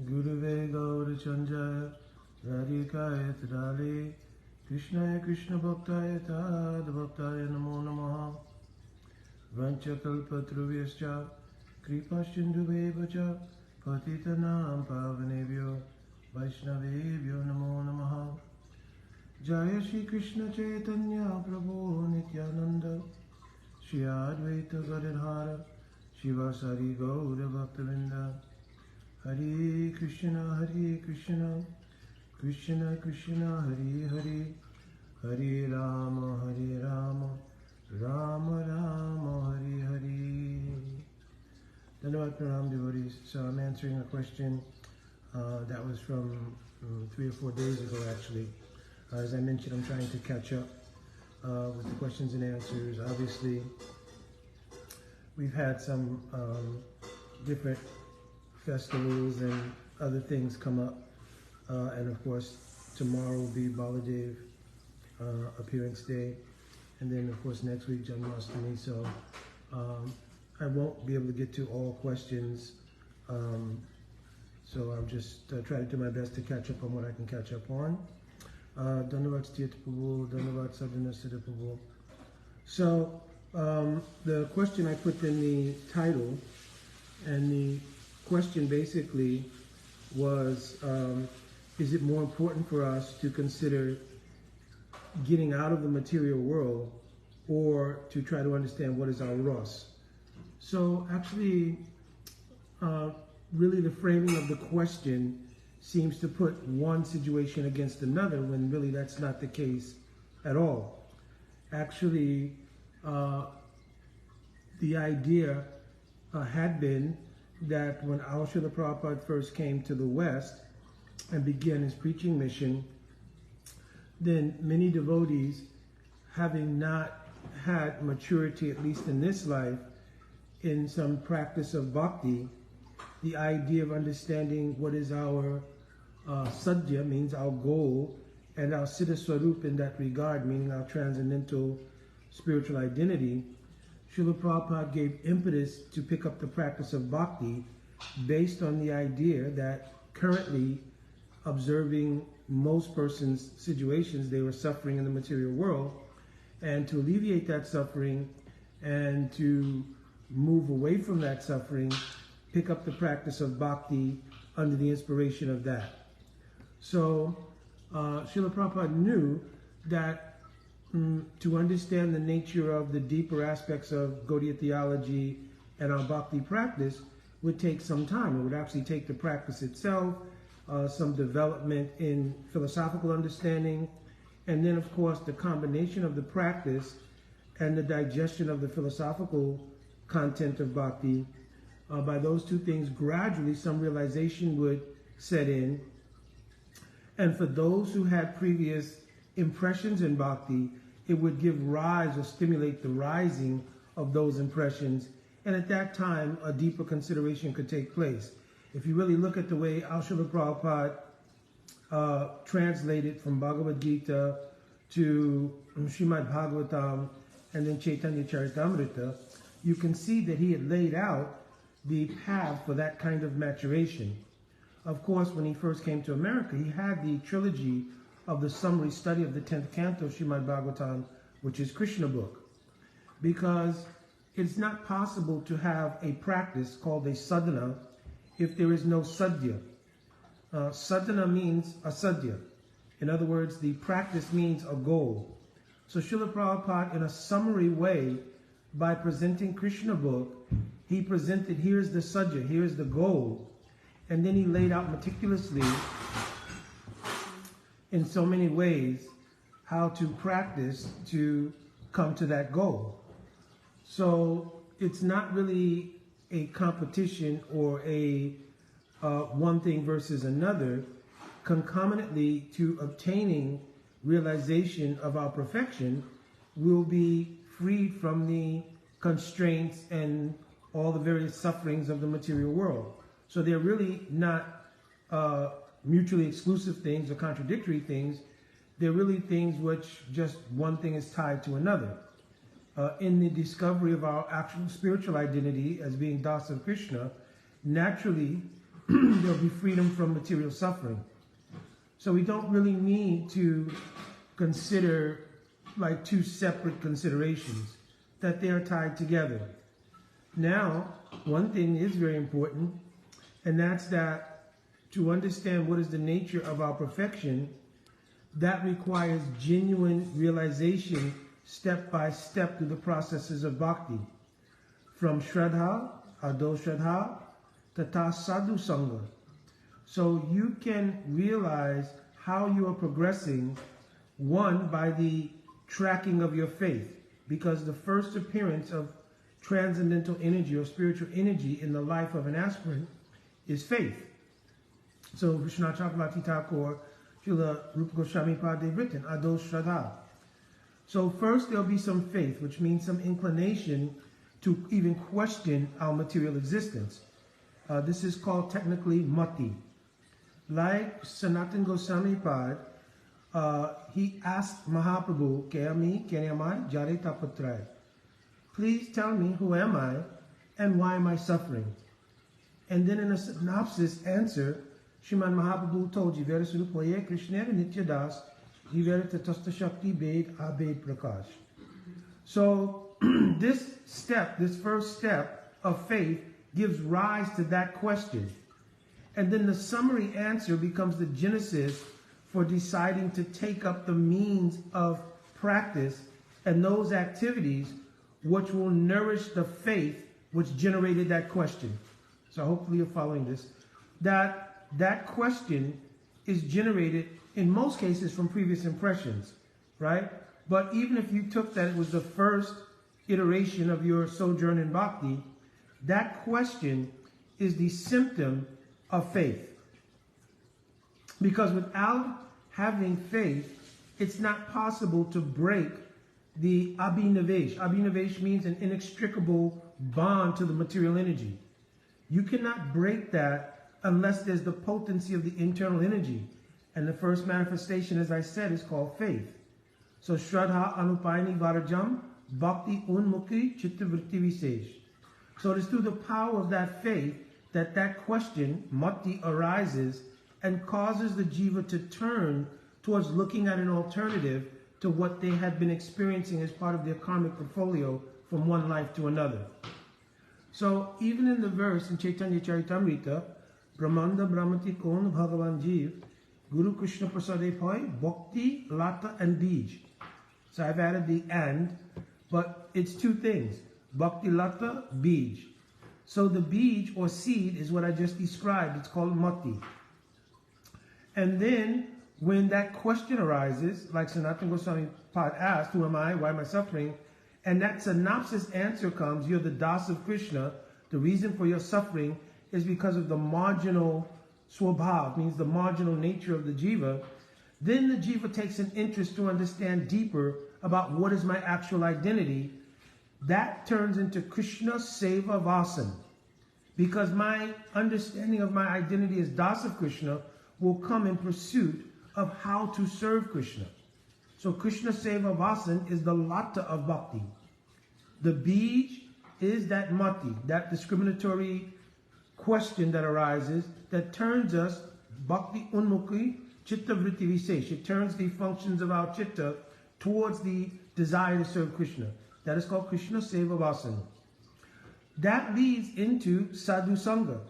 Guruve Gaurachandra Radhikaya Tadale Krishnaya Krishna Bhaktaya Tad Bhaktaya Namo Namaha Vanchakalpatruvescha Kripashinduvevacha Patitanam Pavanebhyo Vaishnavebhyo Namo Namaha Jaya Shri Krishna Chaitanya Prabhu Nityananda Shri Advaita Gadadhara Shivasari Gaura Bhaktavinda Hare Krishna Krishna Krishna Hare Hare Hare Rama Rama Rama Hare Hare. Dhanyavad Pranam devotees. So I'm answering a question that was from 3 or 4 days ago actually. As I mentioned, I'm trying to catch up with the questions and answers. Obviously, we've had some different festivals and other things come up. And of course, tomorrow will be Baladev appearance day. And then of course next week, Janmashtami. So I won't be able to get to all questions. So I'll just try to do my best to catch up on what I can catch up on. Dhanyavad Stiyat Prabhu, Dhanyavad Sadhana Siddha Prabhu. So the question I put in the title, and the question basically was, is it more important for us to consider getting out of the material world or to try to understand what is our rasa? So actually, really the framing of the question seems to put one situation against another when really that's not the case at all. Actually, the idea had been that when our Srila Prabhupada first came to the West and began his preaching mission, then many devotees, having not had maturity, at least in this life, in some practice of bhakti, the idea of understanding what is our sadhya, means our goal, and our siddha swarup in that regard, meaning our transcendental spiritual identity, Srila Prabhupada gave impetus to pick up the practice of bhakti based on the idea that currently, observing most persons' situations, they were suffering in the material world, and to alleviate that suffering and to move away from that suffering, pick up the practice of bhakti under the inspiration of that. So Srila Prabhupada knew that to understand the nature of the deeper aspects of Gaudiya theology and our bhakti practice would take some time. It would actually take the practice itself, some development in philosophical understanding, and then of course the combination of the practice and the digestion of the philosophical content of bhakti. By those two things, gradually some realization would set in. And for those who had previous impressions in bhakti, it would give rise or stimulate the rising of those impressions. And at that time, a deeper consideration could take place. If you really look at the way Srila Prabhupada translated from Bhagavad Gita to Srimad Bhagavatam and then Chaitanya Charitamrita, you can see that he had laid out the path for that kind of maturation. Of course, when he first came to America, he had the trilogy of the summary study of the 10th canto of Srimad Bhagavatam, which is Krishna book. Because it's not possible to have a practice called a sadhana if there is no sadhya. Sadhana means asadhya. In other words, the practice means a goal. So Srila Prabhupada, in a summary way, by presenting Krishna book, he presented, here's the sadhya, here's the goal. And then he laid out meticulously, in so many ways, how to practice to come to that goal. So it's not really a competition or a one thing versus another. Concomitantly to obtaining realization of our perfection, we'll be freed from the constraints and all the various sufferings of the material world. So they're really not mutually exclusive things or contradictory things. They're really things which just one thing is tied to another. In the discovery of our actual spiritual identity as being Das of Krishna, naturally there'll be freedom from material suffering. So we don't really need to consider like two separate considerations, that they are tied together. Now, one thing is very important, and that's that to understand what is the nature of our perfection, that requires genuine realization step by step through the processes of bhakti. From Shraddha, Ado Shraddha, Tata Sadhu Sangha. So you can realize how you are progressing, one, by the tracking of your faith, because the first appearance of transcendental energy or spiritual energy in the life of an aspirant is faith. So Vishnu Chakravarti Thakur, Srila Rupa Goswami Pad, they've written, Ado Shraddha. So first there'll be some faith, which means some inclination to even question our material existence. This is called technically mati. Like Sanatan Goswami Pad, he asked Mahaprabhu, Kayami, Kenyamai, Jare Tapatrai. Please tell me, who am I and why am I suffering? And then in a synopsis answer, Sriman Mahaprabhu told you, Vera Surupoye, Krishna, Nitya Das, Jivera Tatasta Shakti, Bed, Abed Prakash. So this step, this first step of faith gives rise to that question. And then the summary answer becomes the genesis for deciding to take up the means of practice and those activities which will nourish the faith which generated that question. So hopefully you're following this. That question is generated in most cases from previous impressions, right? But even if you took that it was the first iteration of your sojourn in bhakti, that question is the symptom of faith. Because without having faith, it's not possible to break the abhinavesh. Abhinavesh means an inextricable bond to the material energy. You cannot break that unless there's the potency of the internal energy. And the first manifestation, as I said, is called faith. So Shraddha Anupayani Varajam Bhakti Unmukhi Chitta Vritti Visesh. So it is through the power of that faith that that question, mati, arises and causes the jiva to turn towards looking at an alternative to what they had been experiencing as part of their karmic portfolio from one life to another. So even in the verse in Chaitanya Charitamrita, Brahmanda Brahmati Kon Bhagavan Jeev, Guru Krishna Prasade Pai, Bhakti, Lata and Bij. So I've added the and, but it's two things, Bhakti, Lata, Bij. So the Bij or seed is what I just described, it's called Mati. And then when that question arises, like Sanatana Goswami Pad asked, who am I, why am I suffering? And that synopsis answer comes, you're the Das of Krishna, the reason for your suffering is because of the marginal swabhav, means the marginal nature of the jiva. Then the jiva takes an interest to understand deeper about what is my actual identity. That turns into Krishna Seva Vasan. Because my understanding of my identity as Das of Krishna will come in pursuit of how to serve Krishna. So Krishna Seva Vasan is the Lata of Bhakti. The Bij is that Mati, that discriminatory question that arises that turns us, Bhakti Unmukhi Chitta Vritti Visesh. It turns the functions of our chitta towards the desire to serve Krishna. That is called Krishna Seva Vasan. That leads into Sadhu Sangha,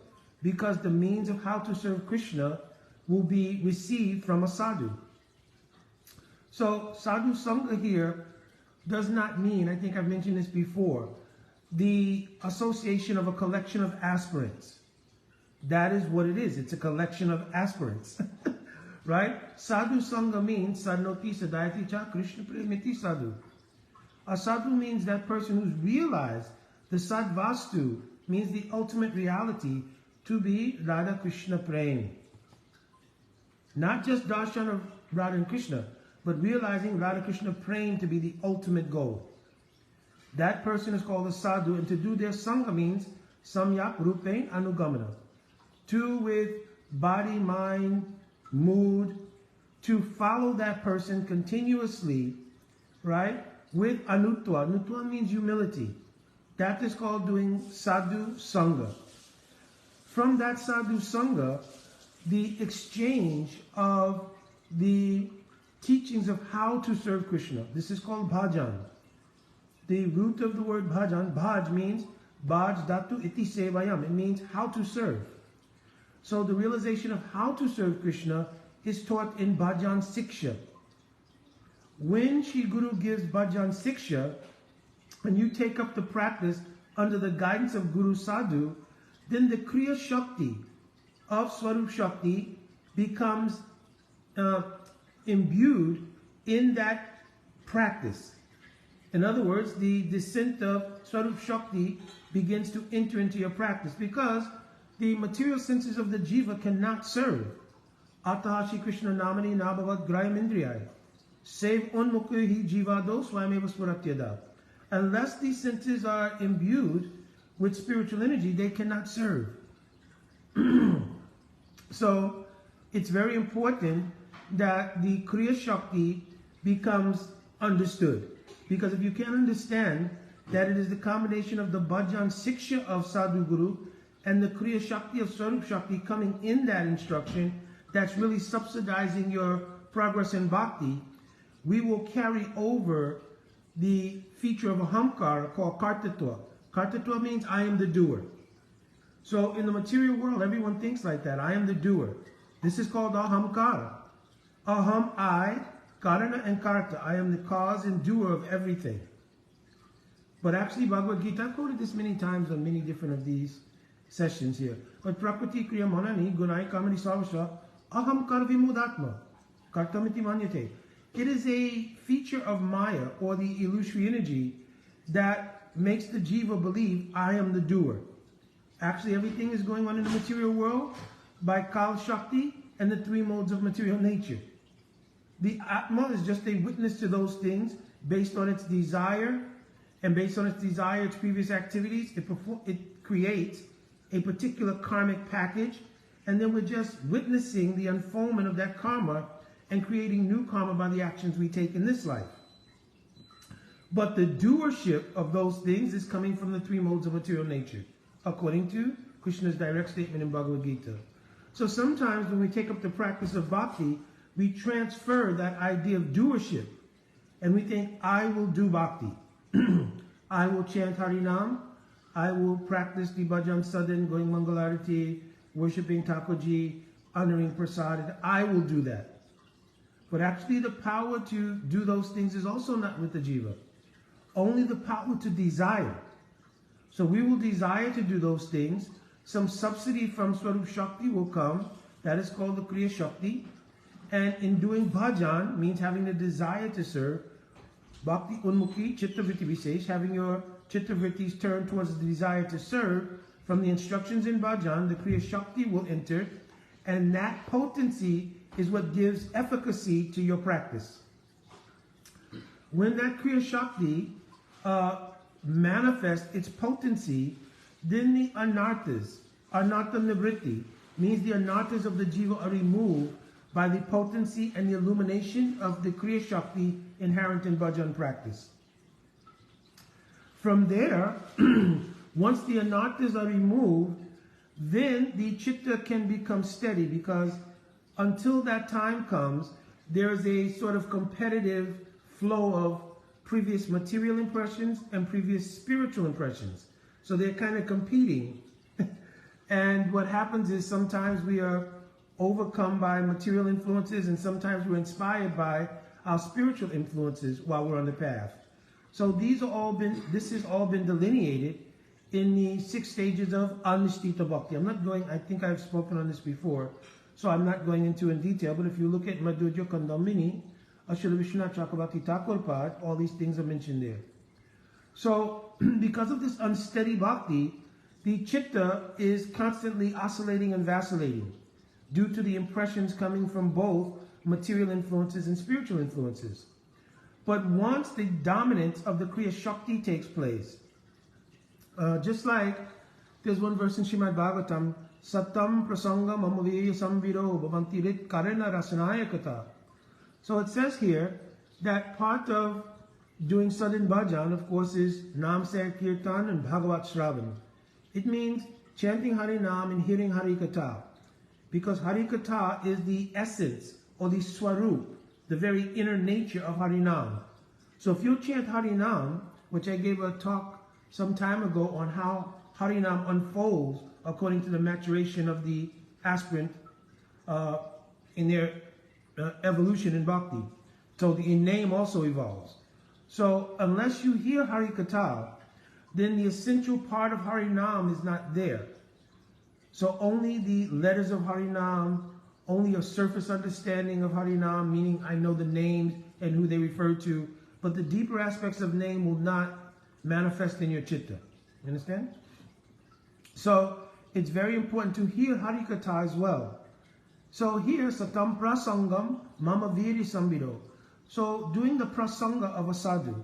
because the means of how to serve Krishna will be received from a sadhu. So Sadhu Sangha here does not mean, I think I've mentioned this before, the association of a collection of aspirants. That is what it is. It's a collection of aspirants. Right? Sadhu Sangha means Sadnoti Sadayati Cha Krishna Premiti Sadhu. A sadhu means that person who's realized the Sadvastu, means the ultimate reality, to be Radha Krishna Prem. Not just darshan of Radha and Krishna, but realizing Radha Krishna Prem to be the ultimate goal. That person is called a sadhu, and to do their sangha means samyak rupain anugamana. To with body, mind, mood, to follow that person continuously, right? With anutva. Anutva means humility. That is called doing sadhu sangha. from that sadhu sangha, the exchange of the teachings of how to serve Krishna. This is called bhajan. The root of the word bhajan, bhaj means bhaj datu iti sevayam. It means how to serve. So the realization of how to serve Krishna is taught in bhajan siksha. When Shri Guru gives bhajan siksha, and you take up the practice under the guidance of Guru Sadhu, then the Kriya Shakti of Swarup Shakti becomes imbued in that practice. In other words, the descent of Swarup Shakti begins to enter into your practice because the material senses of the jiva cannot serve. Ataha Shri Krishna namani nabhavat grayam indriyai. Save unmukhi jivado swayameva spuratyada. Unless these senses are imbued with spiritual energy, they cannot serve. So it's very important that the Kriya Shakti becomes understood. Because if you can't understand that it is the combination of the bhajan siksha of Sadhu Guru and the Kriya Shakti of Swarup Shakti coming in that instruction, that's really subsidizing your progress in bhakti, we will carry over the feature of ahamkara called kartatva. Kartatva means I am the doer. So in the material world, everyone thinks like that. I am the doer. This is called ahamkara. Aham, I, karana and karta. I am the cause and doer of everything. But actually, Bhagavad Gita, I've quoted this many times on many different of these sessions here. But prakriti kriya manani gunai kamani savasha aham karvimudatma kartamiti manyate. It is a feature of Maya, or the illusory energy, that makes the jiva believe I am the doer. Actually, everything is going on in the material world by Kal Shakti and the three modes of material nature. The Atma is just a witness to those things based on its desire, and based on its desire, its previous activities, it creates a particular karmic package, and then we're just witnessing the unfoldment of that karma and creating new karma by the actions we take in this life. But the doership of those things is coming from the three modes of material nature, according to Krishna's direct statement in Bhagavad Gita. So sometimes when we take up the practice of bhakti, we transfer that idea of doership, and we think, I will do bhakti. I will chant Harinam, I will practice the bhajan sadhan, going Mangalarati, worshipping Thakurji, honoring Prasad, I will do that. But actually the power to do those things is also not with the jiva. Only the power to desire. So we will desire to do those things. Some subsidy from Swarup Shakti will come. That is called the Kriya Shakti. And in doing bhajan means having the desire to serve. Bhakti unmukhi chitta vritti visesh, having your chitta vrittis turned towards the desire to serve. From the instructions in bhajan, the Kriya Shakti will enter. And that potency is what gives efficacy to your practice. When that Kriya Shakti manifests its potency, then the anarthas, anartha nivritti, means the anarthas of the jiva are removed by the potency and the illumination of the Kriya Shakti inherent in bhajan practice. From there, once the anarthas are removed, then the chitta can become steady, because until that time comes, there is a sort of competitive flow of previous material impressions and previous spiritual impressions. So they're kind of competing. And what happens is sometimes we are overcome by material influences, and sometimes we're inspired by our spiritual influences while we're on the path. So this has all been delineated in the 6 stages of Anishtita Bhakti. I think I've spoken on this before, so I'm not going into in detail, but if you look at Madhurya Kandamini, Srila Vishwanath Chakravarti Thakur Pad, all these things are mentioned there. So, because of this unsteady bhakti, the chitta is constantly oscillating and vacillating due to the impressions coming from both material influences and spiritual influences. But once the dominance of the Kriya Shakti takes place, just like there's one verse in Srimad Bhagavatam, Satam prasangam amaveya samviro bhavanti rit karena rasanayakata. So it says here that part of doing sadhan bhajan, of course, is Nam Sankirtan and Bhagavat Shravan. It means chanting Harinam and hearing Harikatha. Because Harikatha is the essence or the swarup, the very inner nature of Harinam. So if you chant Harinam, which I gave a talk some time ago on how Harinam unfolds according to the maturation of the aspirant in their evolution in Bhakti. So the name also evolves. So unless you hear Harikatha, then the essential part of Harinam is not there. So only the letters of Harinam, only a surface understanding of Harinam, meaning I know the names and who they refer to, but the deeper aspects of name will not manifest in your chitta. You understand? So it's very important to hear Harikatha as well. So here, Satam Prasangam Mama Viri Sambido. So doing the prasanga of a sadhu,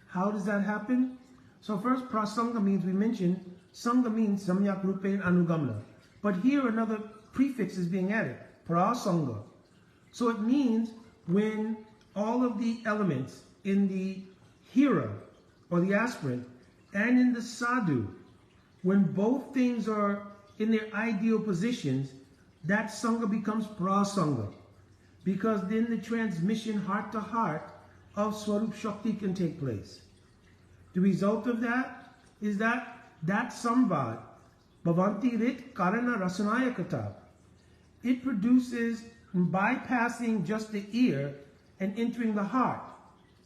how does that happen? So first, prasanga means, we mentioned, sangha means samyak rupen anugamna. But here another prefix is being added, prasanga. So it means when all of the elements in the hearer or the aspirant and in the sadhu, when both things are in their ideal positions, that sangha becomes prasanga. Because then the transmission heart to heart of Swarup Shakti can take place. The result of that is that samvad, bhavanti rit karana rasanaya kata, it produces, bypassing just the ear and entering the heart.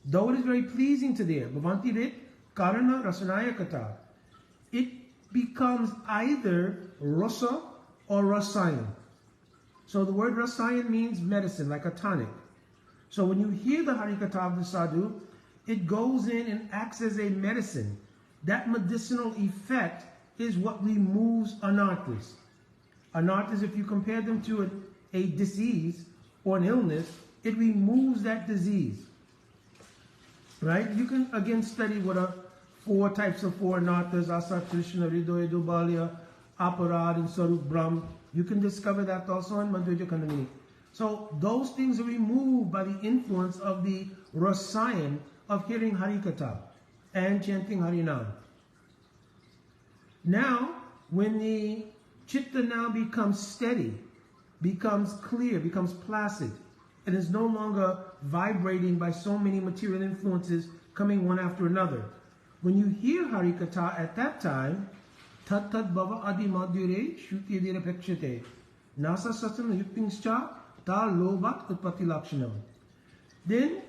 Though it is very pleasing to the ear, bhavanti rit karana rasanaya kata, it becomes either rasa or rasayan. So the word rasayan means medicine, like a tonic. So when you hear the Harikatha of the sadhu, it goes in and acts as a medicine. That medicinal effect is what removes anarthas. Anarthas, if you compare them to a disease or an illness, it removes that disease. Right? You can again study what are four types of four anarthas, asa, Krishna, Ridoya, Dubalya, Aparad, and Sarup Brahm. You can discover that also in Madhurya Kandamini. So those things are removed by the influence of the rasayan of hearing Harikatha and chanting Harinam. Now, when the chitta now becomes steady, becomes clear, becomes placid, and is no longer vibrating by so many material influences coming one after another. When you hear Harikatha at that time, tat tat bhava adi madhyure shuti adira pekshate nasa sasana yuktingscha ta lobat utpatti lakshanam. Then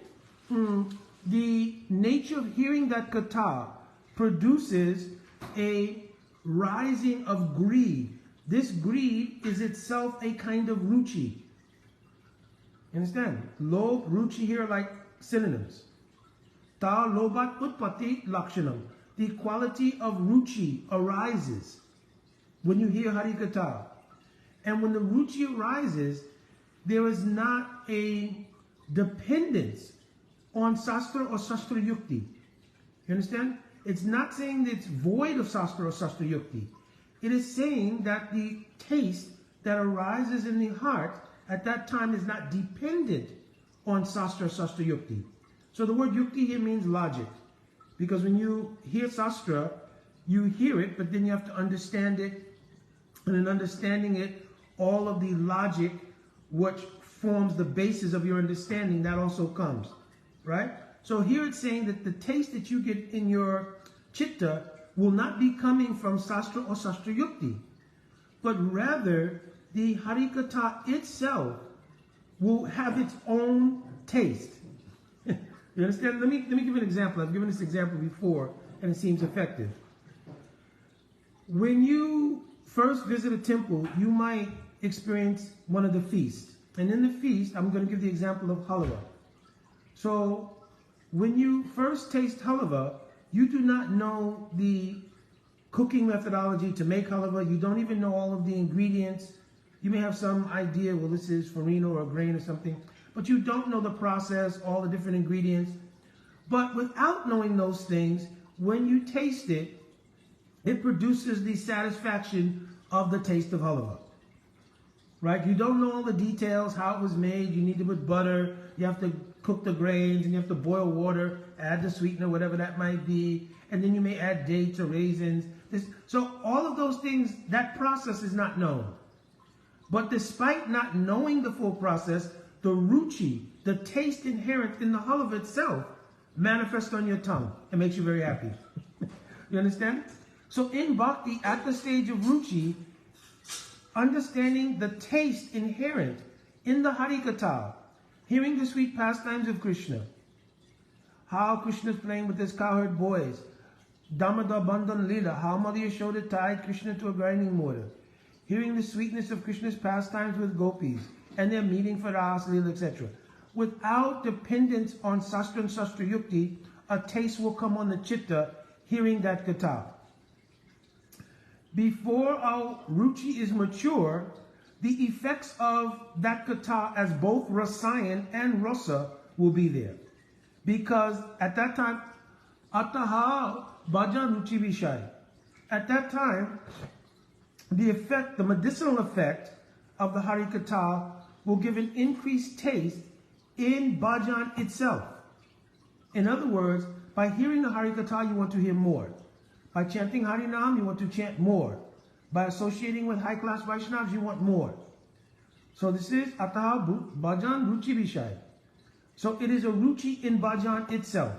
the nature of hearing that katha produces a rising of greed. This greed is itself a kind of ruchi. Understand? Lob, ruchi here are like synonyms. Ta lobat utpatti lakshanam. The quality of ruchi arises when you hear Harikatha. And when the ruchi arises, there is not a dependence on sastra or sastra yukti. You understand? It's not saying that it's void of sastra or sastra yukti. It is saying that the taste that arises in the heart at that time is not dependent on sastra or sastra yukti. So the word yukti here means logic. Because when you hear sastra, you hear it, but then you have to understand it. And in understanding it, all of the logic which forms the basis of your understanding, that also comes. Right? So here it's saying that the taste that you get in your chitta will not be coming from sastra or sastra yukti, but rather the Harikatha itself will have its own taste. You understand? Let me give you an example. I've given this example before, and it seems effective. When you first visit a temple, you might experience one of the feasts. And in the feast, I'm going to give the example of halwa. So when you first taste halwa, you do not know the cooking methodology to make halwa. You don't even know all of the ingredients. You may have some idea, well, this is farina or grain or something, but you don't know the process, all the different ingredients. But without knowing those things, when you taste it, it produces the satisfaction of the taste of halwa. Right? You don't know all the details, how it was made. You need to put butter. You have to cook the grains, and you have to boil water, add the sweetener, whatever that might be. And then you may add dates or raisins. So all of those things, that process is not known. But despite not knowing the full process, the ruchi, the taste inherent in the halav itself, manifests on your tongue and makes you very happy. You understand? So in bhakti, at the stage of ruchi, understanding the taste inherent in the Harikatha, hearing the sweet pastimes of Krishna, how Krishna is playing with his cowherd boys, Damodar Bandhan Lila, how Mother Yashoda tied Krishna to a grinding mortar, hearing the sweetness of Krishna's pastimes with gopis, and their meeting for Ras Lila, etc. Without dependence on Sastra and Sastra Yukti, a taste will come on the chitta hearing that katha. Before our ruchi is mature, the effects of that katha as both rasayan and rasa will be there. Because at that time, ataha bhajan ruchi vishay. At that time, the effect, the medicinal effect of the Harikatha will give an increased taste in bhajan itself. In other words, by hearing the Harikatha, you want to hear more. By chanting Harinam, you want to chant more. By associating with high-class Vaishnavas, you want more. So this is Ataha Bhajan Ruchi Vishay. So it is a ruchi in bhajan itself.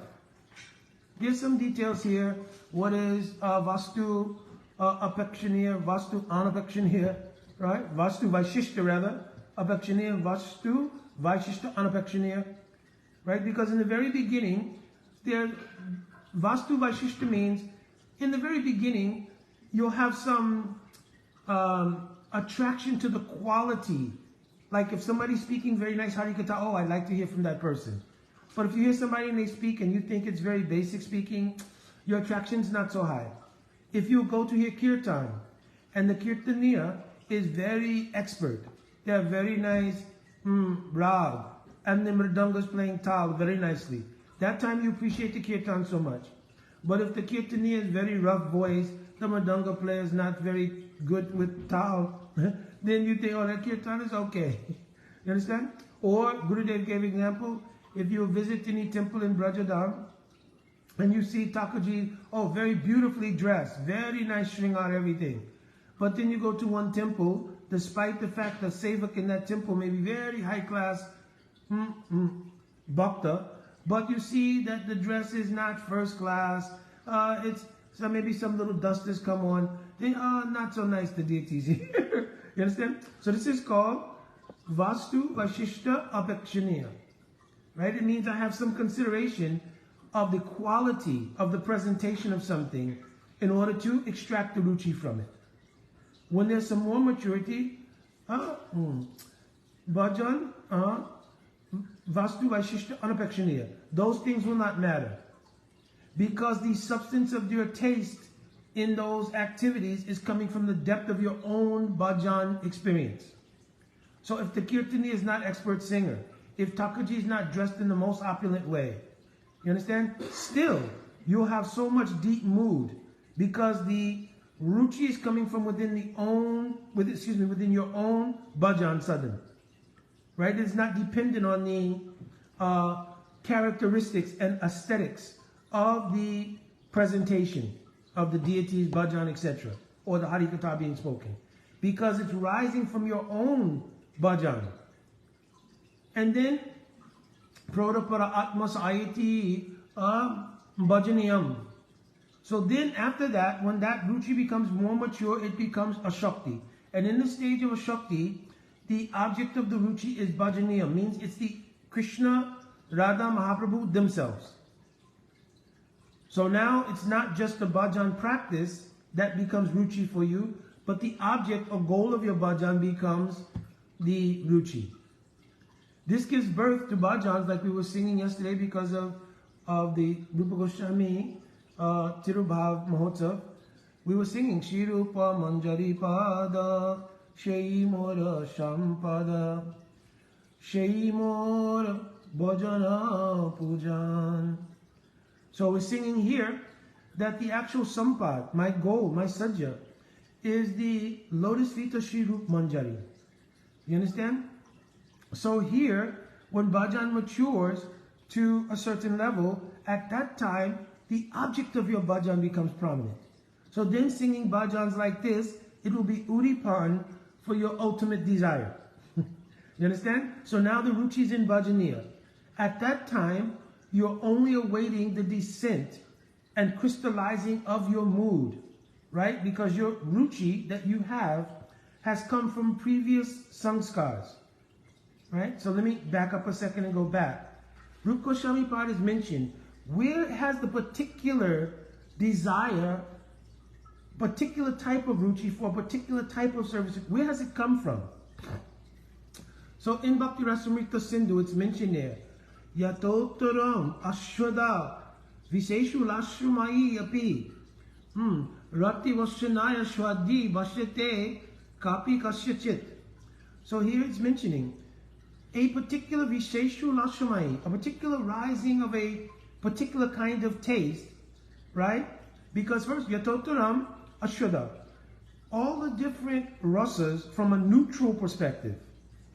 There's some details here. What is Vastu Apekshaniya, Vastu Anapekshaniya, right? Vastu Vaishishta rather. Apekshaniya, Vastu Vaishishta Anapekshaniya. Right? Because in the very beginning, there Vastu Vaishishta means in the very beginning you'll have some attraction to the quality. Like if somebody's speaking very nice Harikatha, oh, I'd like to hear from that person. But if you hear somebody and they speak and you think it's very basic speaking, your attraction's not so high. If you go to hear Kirtan and the Kirtaniya is very expert, they have very nice rag, and the mridanga's playing tal very nicely, that time you appreciate the Kirtan so much. But if the Kirtaniya is very rough voice, the mridanga player is not very good with tal, then you think, oh, that Kirtan is okay. You understand? Or, Gurudev gave example, if you visit any temple in Brajadam, and you see Thakurji, oh, very beautifully dressed, very nice shringar, everything. But then you go to one temple, despite the fact that Sevak in that temple may be very high class, bhakta, but you see that the dress is not first class, so maybe some little dust has come on, then, not so nice, the deities here. You understand? So this is called Vastu Vaishishta Apekshaniya. Right? It means I have some consideration of the quality of the presentation of something in order to extract the ruchi from it. When there's some more maturity, bhajan, Vastu Vaishishta Anapekshaniya. Those things will not matter. Because the substance of your taste in those activities is coming from the depth of your own bhajan experience. So if the Kirtani is not expert singer, if Thakurji is not dressed in the most opulent way, you understand? Still, you'll have so much deep mood because the ruchi is coming from within your own bhajan sadhana. Right? It's not dependent on the characteristics and aesthetics of the presentation of the deities, bhajan, etc., or the Harikatha being spoken. Because it's rising from your own bhajan. And then, Prodapara Atmas Ayati Bhajaniyam. So then after that, when that ruchi becomes more mature, it becomes a Shakti. And in the stage of a Shakti, the object of the ruchi is Bhajaniyam, means it's the Krishna, Radha, Mahaprabhu themselves. So now it's not just the bhajan practice that becomes ruchi for you, but the object or goal of your bhajan becomes the ruchi. This gives birth to bhajans like we were singing yesterday because of the Rupa Goswami Tirubhav Mahotsav. We were singing Shri Rupa Manjari Pada Shai Mora Shampada Shai Mora Bhajana Pujan. So we're singing here that the actual sampad, my goal, my sajja, is the lotus feet of Shri Rup Manjari. You understand? So here, when bhajan matures to a certain level, at that time, the object of your bhajan becomes prominent. So then singing bhajans like this, it will be Uripan for your ultimate desire. You understand? So now the ruchi is in bhajaniya. At that time, you're only awaiting the descent and crystallizing of your mood, right? Because your ruchi that you have has come from previous sanskars, right? So let me back up a second and go back. Rupa Goswami Pad is mentioned. Where has the particular desire, particular type of ruchi for a particular type of service, where has it come from? So in Bhakti Rasamrita Sindhu, it's mentioned there, Yatotaram Ashwada Viseshu Lashumai Api Rati Vashanaya Shwadi Vashyate Kapi Kasyachit. So here it's mentioning a particular Viseshu Lashumai, a particular rising of a particular kind of taste, right? Because first, Yatotaram Ashwada, all the different rasas from a neutral perspective.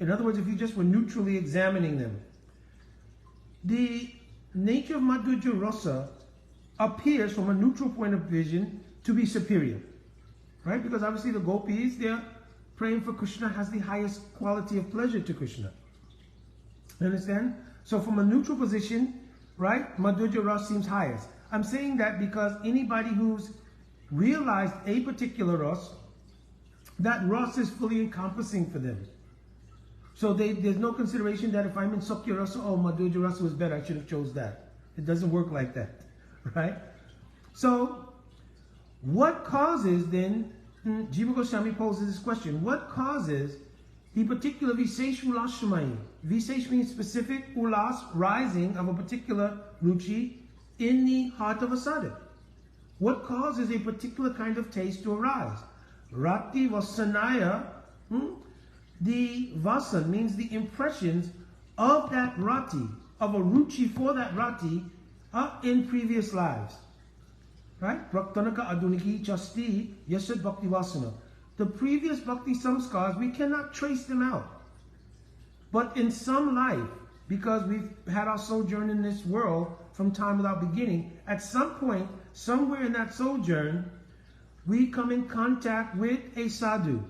In other words, if you just were neutrally examining them, the nature of Madhurya rasa appears from a neutral point of vision to be superior, right? Because obviously the gopis, they're praying for Krishna, has the highest quality of pleasure to Krishna. You understand? So from a neutral position, right, Madhurya rasa seems highest. I'm saying that because anybody who's realized a particular rasa, that rasa is fully encompassing for them. So there's no consideration that if I'm in Sakya rasa, oh, Madhurya rasa was better, I should have chose that. It doesn't work like that, right? So what causes then, Jiva Goswami poses this question, what causes the particular Viseshu Lashmayi? Visesh means specific, ulas, rising of a particular ruchi in the heart of a sadhak. What causes a particular kind of taste to arise? Rati Vasanaya, the vasan means the impressions of that rati, of a ruchi for that rati in previous lives. Right? Praktanaka aduniki chasti yasad bhakti vasana. The previous bhakti samskars, we cannot trace them out. But in some life, because we've had our sojourn in this world from time without beginning, at some point, somewhere in that sojourn, we come in contact with a sadhu.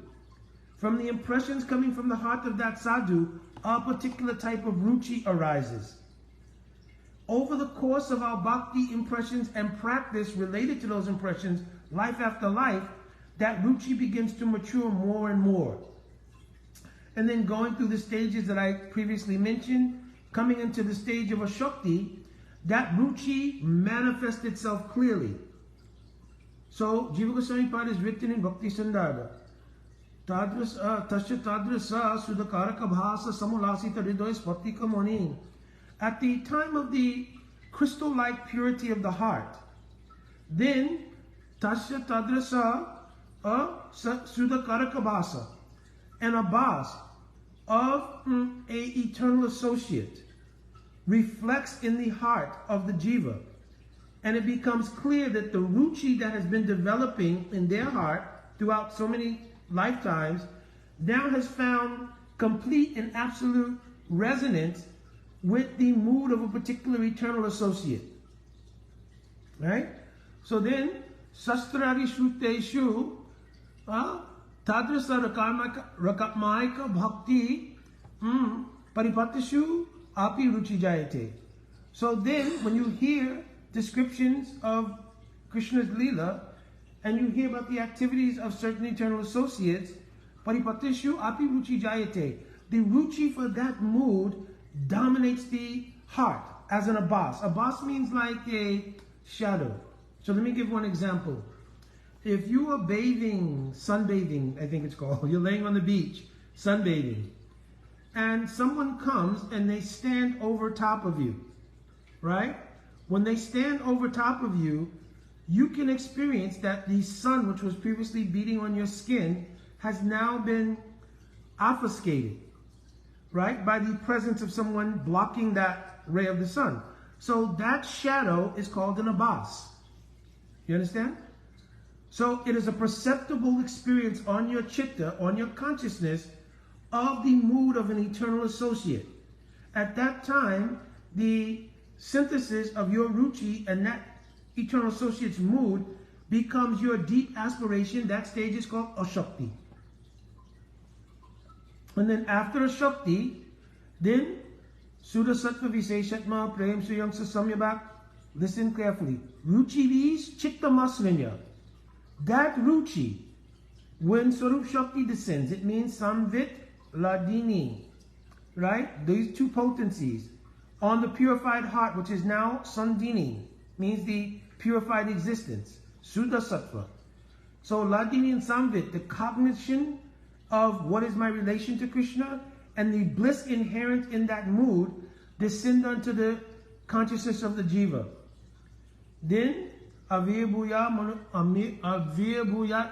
From the impressions coming from the heart of that sadhu, a particular type of ruchi arises. Over the course of our bhakti impressions and practice related to those impressions, life after life, that ruchi begins to mature more and more. And then going through the stages that I previously mentioned, coming into the stage of a shakti, that ruchi manifests itself clearly. So, Jiva Goswami Pad is written in Bhakti Sandarbha. Tasya tadrasa sudakaraka bhasa samulasita hridoy spatika moni. At the time of the crystal-like purity of the heart, then tasya tadrasa sudakaraka bhasa, and a bhas of a eternal associate reflects in the heart of the jiva, and it becomes clear that the ruchi that has been developing in their heart throughout so many lifetimes now has found complete and absolute resonance with the mood of a particular eternal associate. Right? So then, sastrari shruteshu tadrasa rakamaika bhakti paripatishu api ruchi jayate. So then, when you hear descriptions of Krishna's Leela, and you hear about the activities of certain eternal associates, paripatishu api ruchi jayate. The ruchi for that mood dominates the heart as an abbas. Abbas means like a shadow. So let me give one example. If you are bathing, sunbathing, I think it's called, you're laying on the beach, sunbathing, and someone comes and they stand over top of you, right? When they stand over top of you, you can experience that the sun, which was previously beating on your skin, has now been obfuscated, right, by the presence of someone blocking that ray of the sun. So that shadow is called an abbas. You understand? So it is a perceptible experience on your chitta, on your consciousness, of the mood of an eternal associate. At that time, the synthesis of your ruchi and that eternal associate's mood becomes your deep aspiration. That stage is called Ashakti. And then after Ashakti, then Sudha Sattva Viseshatma Prem Suyam Samyabak. Listen carefully. Ruchi Vis Chitta Maslinya. That Ruchi, when Swarup Shakti descends, it means Samvit Ladini. Right? These two potencies on the purified heart, which is now Sandini, means the purified existence. Sudha Sattva. So Ladini and Samvit, the cognition of what is my relation to Krishna and the bliss inherent in that mood, descend unto the consciousness of the jiva. Then Avyabhuyat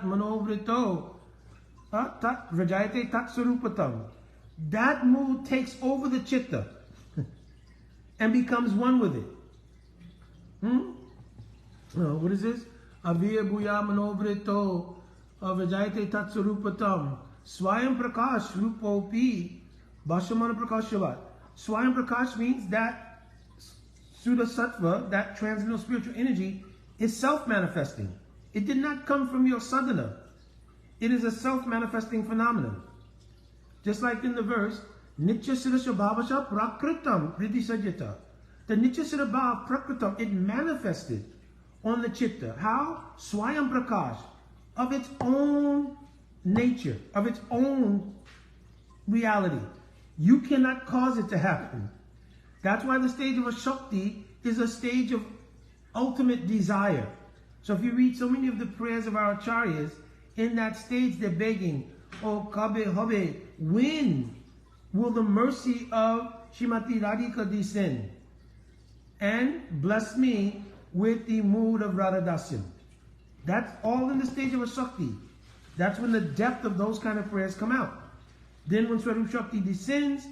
Manovrito Rajayate Tat Sarupatam. That mood takes over the chitta and becomes one with it. What is this? Avyabhuya Manovrito Rajayate Tat Sarupatam. Swayam Prakash Rupopi Bhashamana Prakashavat. Swayam Prakash means that Sudha Sattva, that transcendental spiritual energy, is self-manifesting. It did not come from your sadhana. It is a self-manifesting phenomenon. Just like in the verse, Nitya Sirasya Bhavasha Prakritam Riddhi Sajyata. The Nitya Sirabha Prakritam, it manifested on the chitta. How? Swayam Prakash, of its own nature, of its own reality. You cannot cause it to happen. That's why the stage of a Shakti is a stage of ultimate desire. So if you read so many of the prayers of our acharyas, in that stage they're begging, Oh Kabe Habe, when will the mercy of Shrimati Radhika descend and bless me with the mood of Radhadasyam? That's all in the stage of a Shakti. That's when the depth of those kind of prayers come out. Then when Swarup Shakti descends,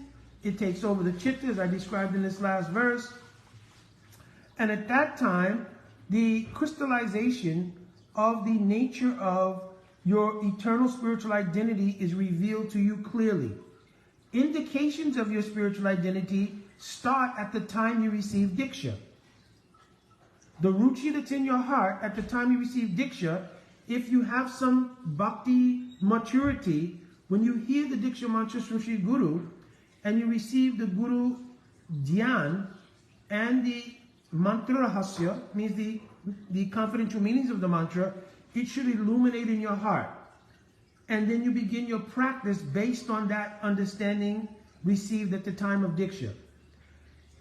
it takes over the chitta, as I described in this last verse. And at that time, the crystallization of the nature of your eternal spiritual identity is revealed to you clearly. Indications of your spiritual identity start at the time you receive Diksha. The ruchi that's in your heart at the time you receive Diksha, if you have some bhakti maturity, when you hear the Diksha mantra from Sri Guru, and you receive the Guru Dhyan and the mantra rahasya, means the confidential meanings of the mantra, it should illuminate in your heart. And then you begin your practice based on that understanding received at the time of Diksha.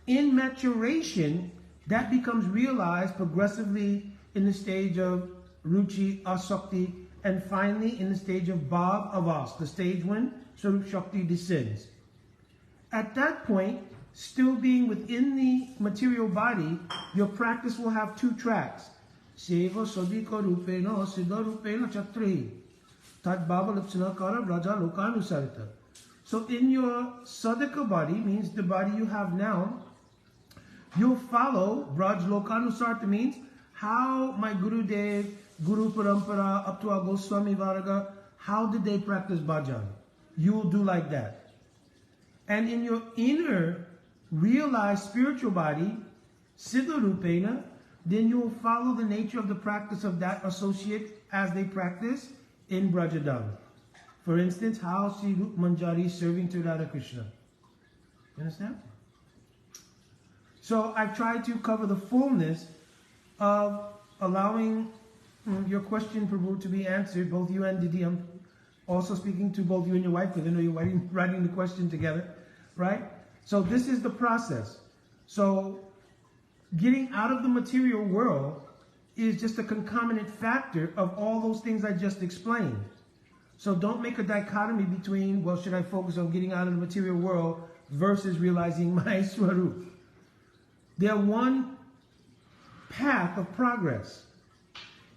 In maturation, that becomes realized progressively in the stage of Ruchi, Asakti, and finally in the stage of Bhav Avas, the stage when Swarup Shakti descends. At that point, still being within the material body, your practice will have two tracks. Seva Sadika Rupena Siddha Rupena Chatri Tad Bhava Lipsanakara Raja Lokanusarita. So in your Sadika body, means the body you have now, you'll follow Braj Lokanusarita, means how my Guru Dev, Guru Parampara, up to our Goswami Varaga, how did they practice bhajan? You will do like that. And in your inner realized spiritual body, Siddha Rupena, then you will follow the nature of the practice of that associate as they practice in Brajadam. For instance, how Sri Rup Manjari is serving to Radha Krishna. You understand? So I've tried to cover the fullness of allowing your question, Prabhu, to be answered, both you and Didi. I'm also speaking to both you and your wife, because I know you're writing the question together, right? So this is the process. So getting out of the material world is just a concomitant factor of all those things I just explained. So don't make a dichotomy between, well, should I focus on getting out of the material world versus realizing my Swarup? They're one path of progress.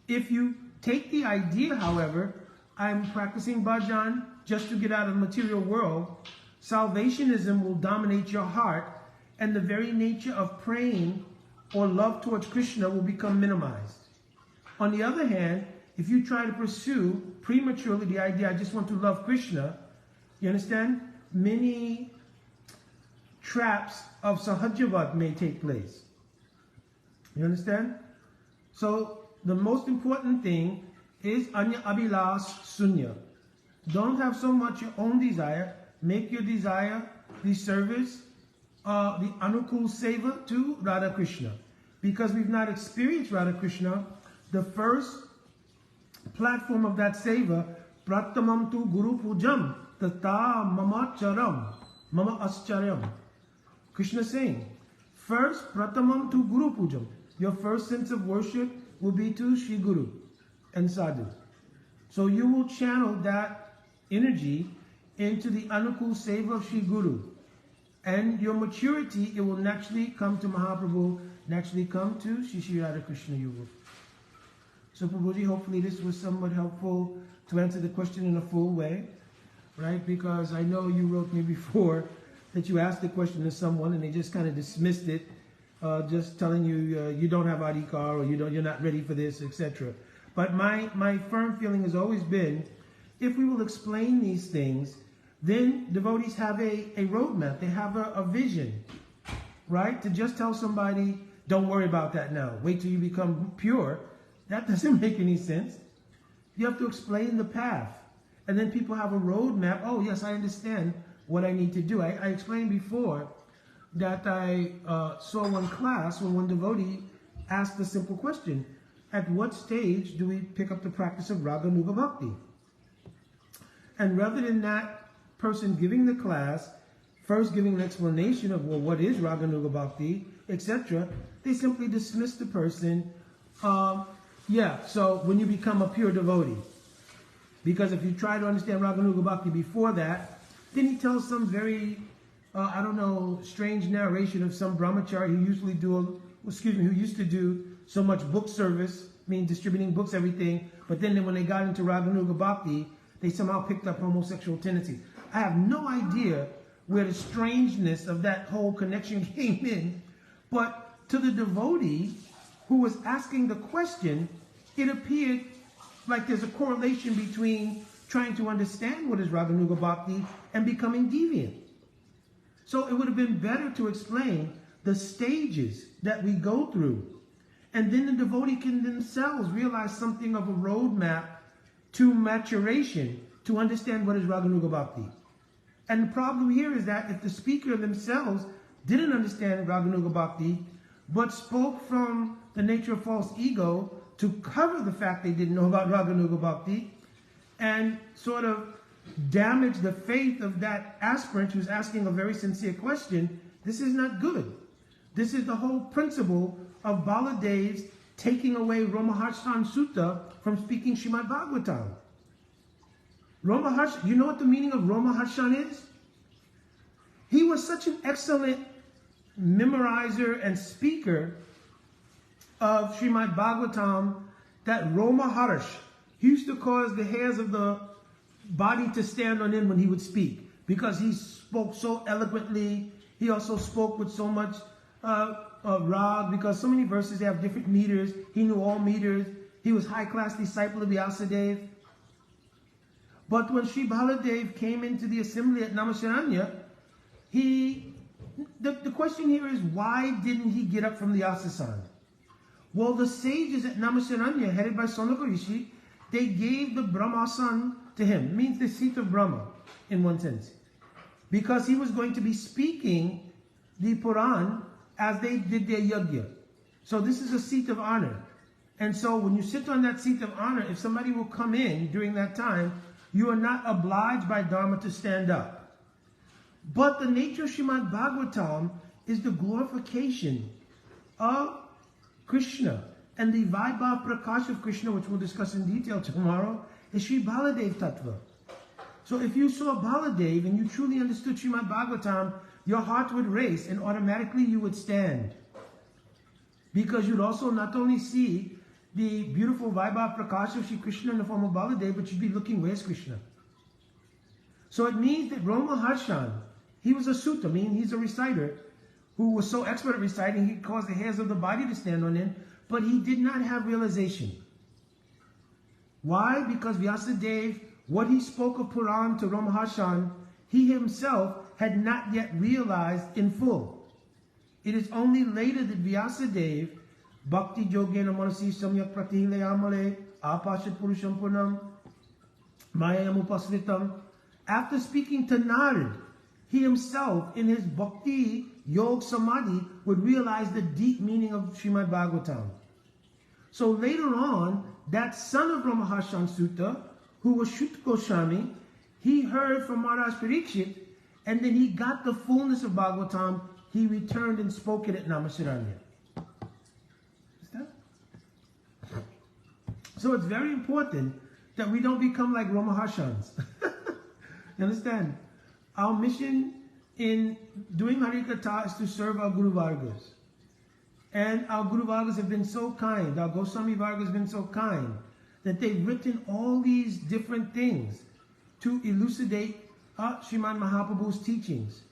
If you take the idea, however, I'm practicing bhajan just to get out of the material world, salvationism will dominate your heart, and the very nature of praying or love towards Krishna will become minimized. On the other hand, if you try to pursue prematurely the idea, I just want to love Krishna, you understand? Many traps of sahajavat may take place. You understand? So the most important thing is Anya Abhilas Sunya. Don't have so much your own desire. Make your desire the service, the Anukul Seva to Radha Krishna. Because we've not experienced Radha Krishna, the first platform of that Seva, Pratamam tu Guru Pujam, Tata Mama Charam, Mama Ascharyam. Krishna saying, first, Pratamam tu Guru Pujam. Your first sense of worship will be to Shri Guru and Sadhu. So you will channel that energy into the Anukul Seva of Shri Guru. And your maturity, it will naturally come to Mahaprabhu, naturally come to Shri Radha Krishna Yuga. So Prabhuji, hopefully this was somewhat helpful to answer the question in a full way, right? Because I know you wrote me before that you asked the question to someone and they just kind of dismissed it, just telling you you don't have adhikar or you're not ready for this, etc. But my firm feeling has always been, if we will explain these things, then devotees have a roadmap. They have a vision, right? To just tell somebody, don't worry about that now. Wait till you become pure. That doesn't make any sense. You have to explain the path. And then people have a roadmap. Oh, yes, I understand what I need to do. I explained before that I saw one class when one devotee asked a simple question. At what stage do we pick up the practice of Raga Nuga Bhakti? And rather than that person giving the class, first giving an explanation of, well, what is Raga Nuga Bhakti, etc., they simply dismiss the person. So when you become a pure devotee. Because if you try to understand Raga Nuga Bhakti before that, then he tells some very, strange narration of some brahmachari who used to do so much book service, distributing books, everything, but then when they got into Raga Nuga Bhakti, they somehow picked up homosexual tendencies. I have no idea where the strangeness of that whole connection came in, but to the devotee who was asking the question, it appeared like there's a correlation between trying to understand what is Raga Nuga Bhakti and becoming deviant. So it would have been better to explain the stages that we go through, and then the devotee can themselves realize something of a roadmap to maturation to understand what is Raga Nuga Bhakti. And the problem here is that if the speaker themselves didn't understand Raga Nuga Bhakti, but spoke from the nature of false ego to cover the fact they didn't know about Raga Nuga Bhakti, and sort of damage the faith of that aspirant who's asking a very sincere question, this is not good. This is the whole principle of Baladev's taking away Romaharshan Sutta from speaking Srimad Bhagavatam. You know what the meaning of Romaharshan is? He was such an excellent memorizer and speaker of Srimad Bhagavatam that Romaharsh, he used to cause the hairs of the body to stand on him when he would speak, because he spoke so eloquently. He also spoke with so much rag, because so many verses have different meters. He knew all meters. He was high-class disciple of Vyasadeva. But when Sri Baladev came into the assembly at Namasaranya, the question here is, why didn't he get up from the asasana? Well, the sages at Namasaranya, headed by Sonaka Rishi, they gave the Brahmasan to him. It means the seat of Brahma, in one sense. Because he was going to be speaking the Puran as they did their yajna. So this is a seat of honor. And so when you sit on that seat of honor, if somebody will come in during that time, you are not obliged by Dharma to stand up. But the nature of Srimad Bhagavatam is the glorification of Krishna. And the Vaibhav Prakash of Krishna, which we'll discuss in detail tomorrow, is Sri Baladev Tattva. So if you saw Baladev and you truly understood Srimad Bhagavatam, your heart would race and automatically you would stand. Because you'd also not only see the beautiful Vaibhav Prakash of Sri Krishna in the form of Baladev, but you'd be looking, where's Krishna? So it means that Romaharshan, he was a sutta, he's a reciter who was so expert at reciting, he caused the hairs of the body to stand on him, but he did not have realization. Why? Because Vyasadeva, what he spoke of Puran to Romaharshan, he himself had not yet realized in full. It is only later that Vyasadeva Bhakti Yogena Manasi Samyak Pratihlayamale Apashat Purusham Punam Mayayam Upasritam. After speaking to Narad, he himself in his Bhakti Yog Samadhi would realize the deep meaning of Srimad Bhagavatam. So later on, that son of Ramaharshan Sutta, who was Shut Goswami, he heard from Maharaj Parikshit, and then he got the fullness of Bhagavatam. He returned and spoke it at Namasaranya. So it's very important that we don't become like Ramaharshans. You understand? Our mission in doing Harikatha is to serve our Guru Vargas. And our Guru Vargas have been so kind, our Goswami Vargas have been so kind, that they've written all these different things to elucidate Sriman Mahaprabhu's teachings.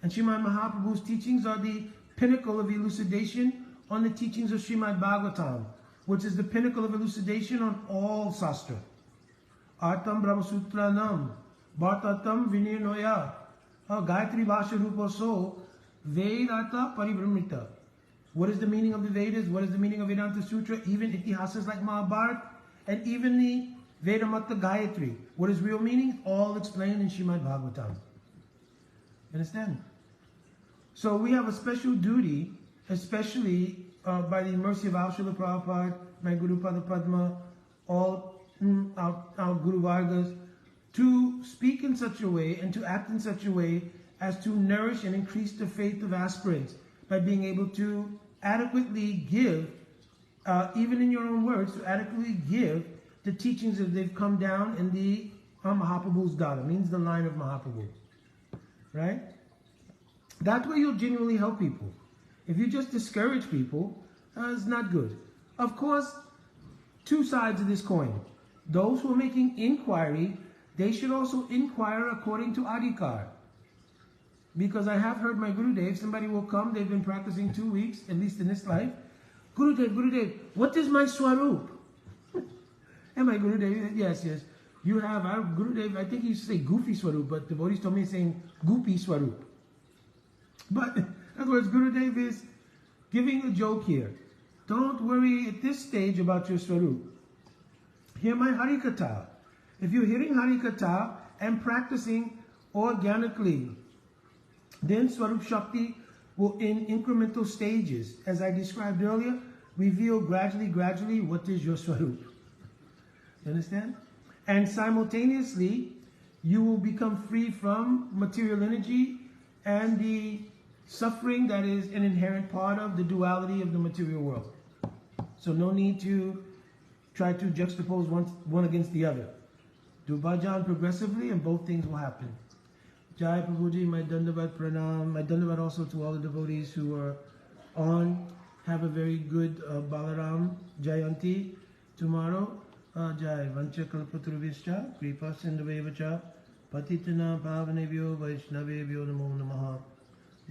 And Sriman Mahaprabhu's teachings are the pinnacle of elucidation on the teachings of Srimad Bhagavatam, which is the pinnacle of elucidation on all Sastra. Artam Brahmasutranam, Bhartatam Vinirnoya, Gayatri Bhasha Rupa So, Vedata Paribramita. What is the meaning of the Vedas? What is the meaning of Vedanta Sutra? Even Itihasas like Mahabharata, and even the Vedamata Gayatri. What is real meaning? All explained in Srimad Bhagavatam. Understand? So we have a special duty, especially by the mercy of our Srila Prabhupada, my Guru Pada Padma, all our Guru Vargas, to speak in such a way and to act in such a way as to nourish and increase the faith of aspirants by being able to adequately give, even in your own words, to adequately give the teachings that they've come down in the Mahaprabhu's Dada, means the line of Mahaprabhu. Right? That way you'll genuinely help people. If you just discourage people, it's not good. Of course, two sides of this coin. Those who are making inquiry, they should also inquire according to Adhikar. Because I have heard my Gurudev, somebody will come, they've been practicing 2 weeks, at least in this life. Gurudev, what is my Swarup? And my Gurudev, yes. You have, Gurudev, I think he used to say Goofy Swarup, but the devotees told me he's saying Goopy Swarup. But, in other words, Gurudev is giving a joke here. Don't worry at this stage about your Swarup. Hear my Harikatha. If you're hearing Harikatha and practicing organically, then Swarup Shakti will, in incremental stages, as I described earlier, reveal gradually what is your Swarup. You understand? And simultaneously, you will become free from material energy and the suffering that is an inherent part of the duality of the material world. So no need to try to juxtapose one against the other. Do bhajan progressively and both things will happen. Jai Prabhuji, my Dandavat Pranam. My Dandavat also to all the devotees who are on. Have a very good Balaram Jayanti tomorrow. Jai Vancha Kalpaturvischa, Kripa Sindhavevacha, Patitana Pavanebhyo Vaishnavebhyo Namo Namaha.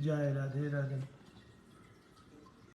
Jai Radhe Radhe.